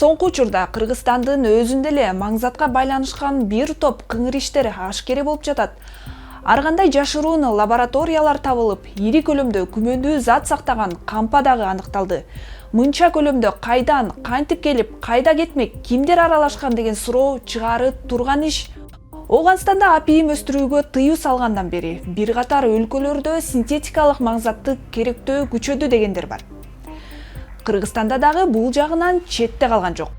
Соңку учурда Кыргызстандын өзүндө эле маңзатка байланышкан бир топ кыңыр иштер ашкере болуп жатат. Ар кандай жашыруун лабораториялар табылып, ири көлөмдө күмөндүү зат сактаган кампа дагы аныкталды. Мынча көлөмдө кайдан, кантип келип, кайда кетмек, кимдер аралашкан деген суроо чыгары турган иш. Ооганстанда апийим өстүрүүгө тыюу салгандан бери бир катар өлкөлөрдө синтетикалык маңзатты керектөө күчөдү дегендер бар. Кыргызстанда дагы бул жагынан четте калган жок.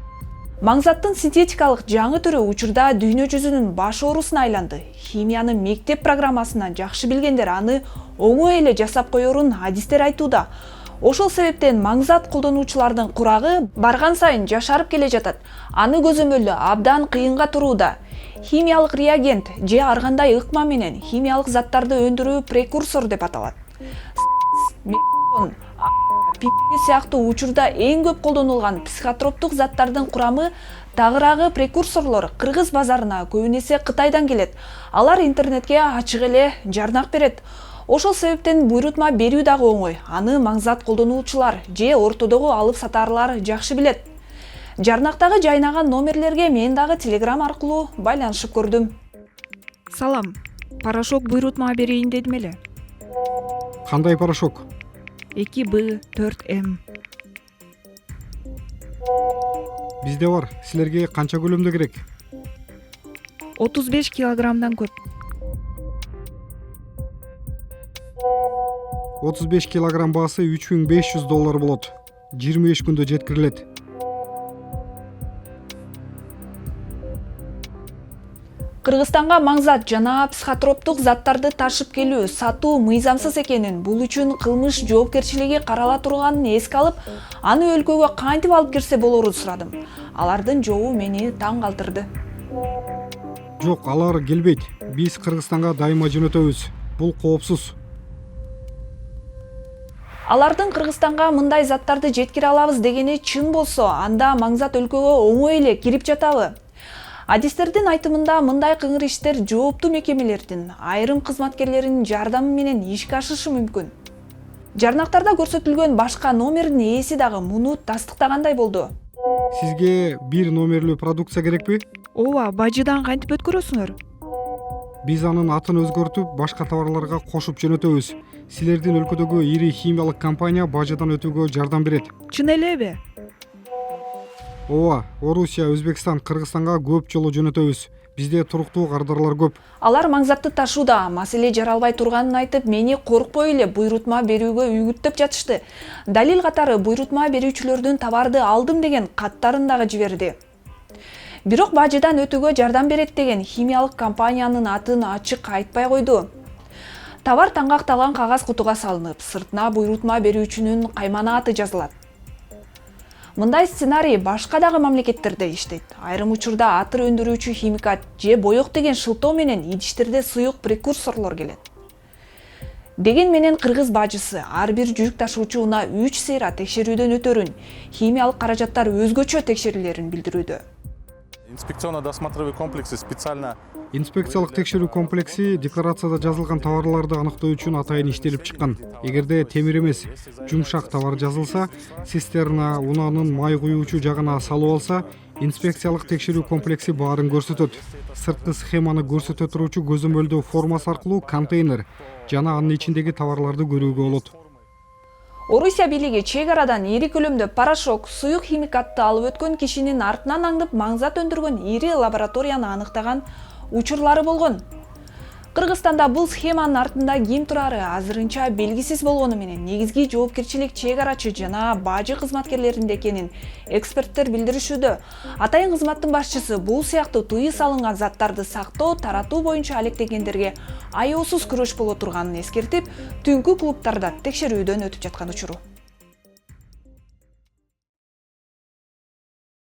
Маңзаттын синтетикалык жаңы түрү учурда дүйнө жүзүнүн баш оорусуна айланды. Химияны мектеп программасынан жакшы билгендер аны оңой эле жасап коерун адистер айтууда. Ошол себептен маңзат колдонуучулардын курагы барган сайын жашарып келе жатат. Аны көзөмөлдөө абдан кыйынга турууда. Химиялык реагент же ар кандай ыкма менен химиялык заттарды өндүрүү прекурсор деп аталат. Сыяктуу учурда эң көп колдонулган психотроптук заттардын курамы тагыраагы прекурсорлор кыргыз базарына көбүн эсе Кытайдан келет. Алар интернетке ачык эле жарнак берет. Ошол себептен буйрутма берүү дагы оңой. Аны маңзат колдонуучулар же ортодогу алып сатаарлар жакшы билет. Жарнактагы жайнаган номерлерге мен дагы Telegram аркылуу байланышып көрдүм. Салам. Порошок буйрутма берейин дедим эле. Кандай порошок? 2B 4M. Бизде бар. Силерге канча көлөмдө керек? 35 килограммдан көп. 35 килограмм баасы $3500 болот. 25 күндө жеткирилет. Кыргызстанга маңзат жана психотроптук заттарды ташып келүү, сатуу мыйзамсыз экенин, бул үчүн кылмыш жоопкерчилиги карала турганын эске алып, аны өлкөгө кантип алып кирсе болорун сурадым. Алардын жообу мени таң калтырды. Жок, алар келбейт. Биз Кыргызстанга дайыма жөнөтөбүз. Бул коопсуз. Алардын Кыргызстанга мындай заттарды жеткире алабыз дегени чын болсо, анда маңзат өлкөгө оңой эле кирип жатабы? Адистердин айтымында мындай кыңыр иштер жооптуу мекемелердин айрым кызматкерлеринин жардамы менен ишке ашышы мүмкүн. Жарнактарда көрсөтүлгөн башка номердин ээси дагы муну тастыктагандай болду. Сизге бир номерлүү продукция керекпи? Ооба, бажыдан кантип өткөрөсүңөр? Биз анын атын өзгөртүп, башка товарларга кошуп жөнөтөбүз. Силердин өлкөдөгү ири химиялык компания бажыдан өтүүгө жардам берет. Чын элеби? Ооба, Орусия, Өзбекстан, Кыргызстанга көп жолу жөнөтөбүз. Бизде туруктуу кардарлар көп. Алар маңзатты ташууда маселе жаралбай турганын айтып, мени коркпой эле буйрутма берүүгө үгүттөп жатышты. Далил катары буйрутма берүүчүлөрдүн товарды алдым деген каттарын дагы жиберди. Бирок бажыдан өтүүгө жардам берет деген химиялык компаниянын атын ачык айтпай койду. Товар таңгакталган кагаз кутуга салынып, сыртына буйрутма берүүчүнүн каймана аты жазылат. Мындай сценарий башка дагы мамлекеттерде иштейт. Айрым учурда атыр өндүрүүчү химикат же боек деген шылтоо менен идиштерде суюк прекурсорлор келет. Деген менен кыргыз бажысы ар бир жүк ташуучуна 3 сыйра текшерүүдөн өтөрүн, химиялык каражаттар өзгөчө текшерилерин билдирүүдө. Инспекционно-досмотровый комплексы специально Инспекциялык текшерүү комплекси декларацияда жазылган товарларды аныктоо үчүн атайын иштелип чыккан. Эгерде темир эмес, жумшак товар жазылса, цистерна унаанын май куюучу жагына салып алса, инспекциялык текшерүү комплекси баарын көрсөтөт. Сырткы схеманы көрсөтө туручу көзөмөлдөө формасы аркылуу контейнер жана анын ичиндеги товарларды көрүүгө болот. Орусия бийлиги чек арадан ири көлөмдө порошок, суюк химикатты алып өткөн кишинин артынан аңдып маңзат өндүргөн ири лабораторияны аныктаган учурлары болгон. Кыргызстанда бул схеманын артында ким турары азырынча белгисиз болгону менен негизги жоопкерчилик чек арачы жана бажы кызматкерлеринде экенин эксперттер билдиришүүдө. Атайын кызматтын башчысы бул сыяктуу тыюу салынган заттарды сактоо, таратуу боюнча алектегендерге аяосуз күрөш боло турганын эскертип, түнкү клубтарда текшерүүдөн өтүп жаткан учуру.